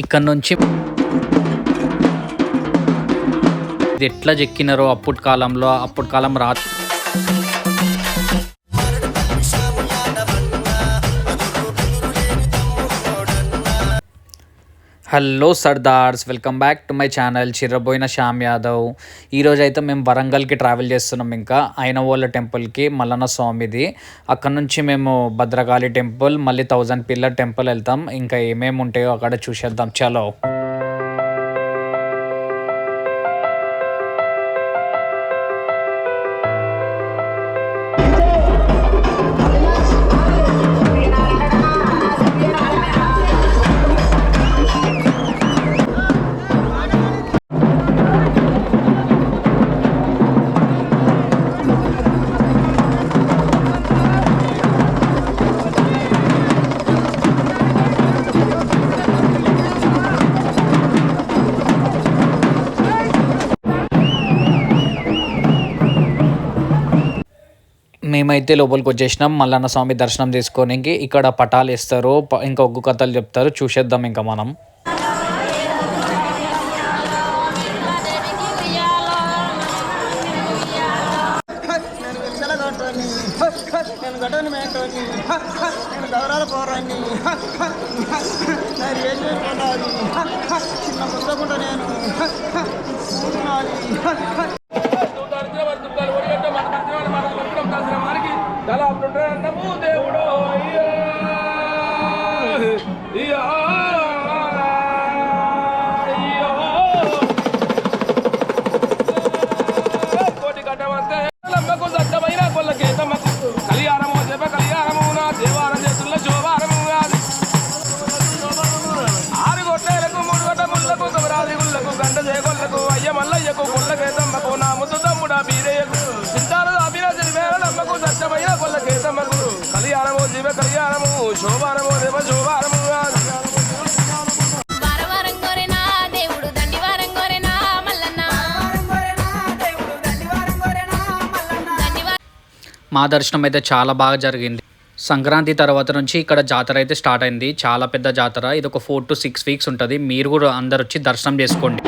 ఇక్కడ నుంచి ఇది ఎట్లా చెక్కినారో అప్పటి కాలం రా. హలో సర్దార్స్, welcome back to my channel Chirraboina Shyam Yadav. ఈరోజు అయితే మేము వరంగల్కి ట్రావెల్ చేస్తున్నాం. ఇంకా అయినవోళ్ళ టెంపుల్కి, మల్లన్న స్వామిది. అక్కడ నుంచి మేము భద్రకాళి టెంపుల్, మళ్ళీ 1000 పిల్లర్ టెంపుల్ వెళ్తాం. ఇంకా ఏమేమి ఉంటాయో అక్కడ చూసేద్దాం. చలో. మేమైతే లోపలికి వచ్చేసినాం. మల్లన్న స్వామి దర్శనం చేసుకోనికి ఇక్కడ పటాలు ఇస్తారు, ఇంకా ఒగ్గు కథలు చెప్తారు. చూసేద్దాం ఇంకా మనం. మా దర్శనం అయితే చాలా బాగా జరిగింది. సంక్రాంతి తర్వాత నుంచి ఇక్కడ జాతర అయితే స్టార్ట్ అయింది. చాలా పెద్ద జాతర. ఇది ఒక 4 to 6 weeks ఉంటుంది. మీరు కూడా అందరు వచ్చి దర్శనం చేసుకోండి.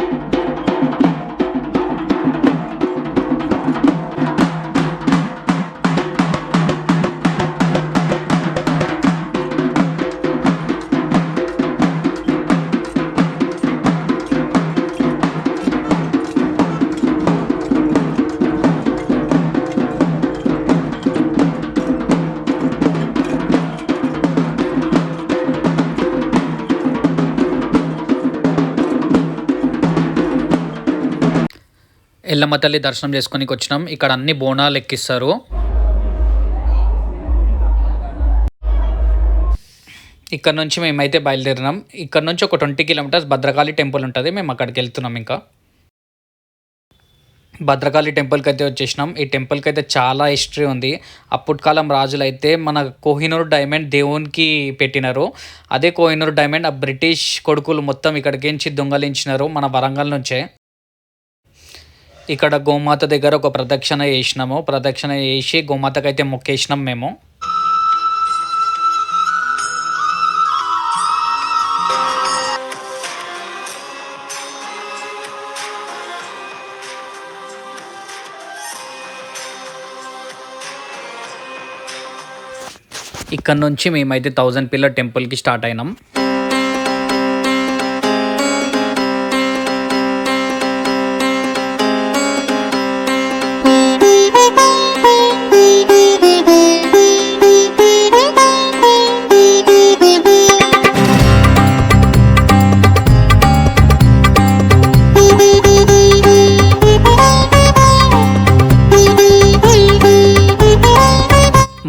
ఎల్లమ్మ తల్లి దర్శనం చేసుకునికి వచ్చినాం. ఇక్కడ అన్ని బోనాలు ఎక్కిస్తారు. ఇక్కడ నుంచి మేమైతే బయలుదేరినాం. ఇక్కడ నుంచి ఒక 20 kilometers భద్రకాళి టెంపుల్ ఉంటుంది. మేము అక్కడికి వెళ్తున్నాం. ఇంకా భద్రకాళి టెంపుల్కి అయితే వచ్చేసినాం. ఈ టెంపుల్కి అయితే చాలా హిస్టరీ ఉంది. అప్పటి కాలం రాజులు అయితే మన కోహినూర్ డైమండ్ దేవునికి పెట్టినారు. అదే కోహినూర్ డైమండ్ ఆ బ్రిటిష్ కొడుకులు మొత్తం ఇక్కడికించి దొంగలించినారు, మన వరంగల్ నుంచే. ఇక్కడ గోమాత దగ్గర ఒక ప్రదక్షిణ చేసినాము. ప్రదక్షిణ చేసి గోమాతకు అయితే మొక్కేసినాం మేము. ఇక్కడ నుంచి మేమైతే 1000 పిల్లర్ టెంపుల్కి స్టార్ట్ అయినాం.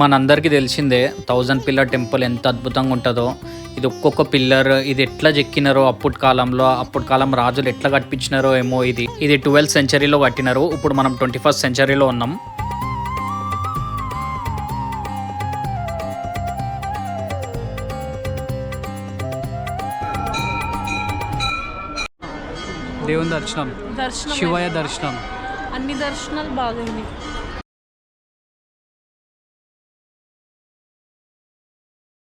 మనందరికీ తెలిసిందే 1000 పిల్లర్ టెంపుల్ ఎంత అద్భుతంగా ఉంటుందో. ఇది ఒక్కొక్క పిల్లర్ ఇది ఎట్లా చెక్కినారో అప్పటి కాలం రాజులు ఎట్లా కట్టించినారో ఏమో. ఇది 12th century కట్టినారు. ఇప్పుడు మనం 21st century ఉన్నాం. దేవుని దర్శనం, శివయ్య దర్శనం, అన్ని దర్శనాలు బాగున్నాయి.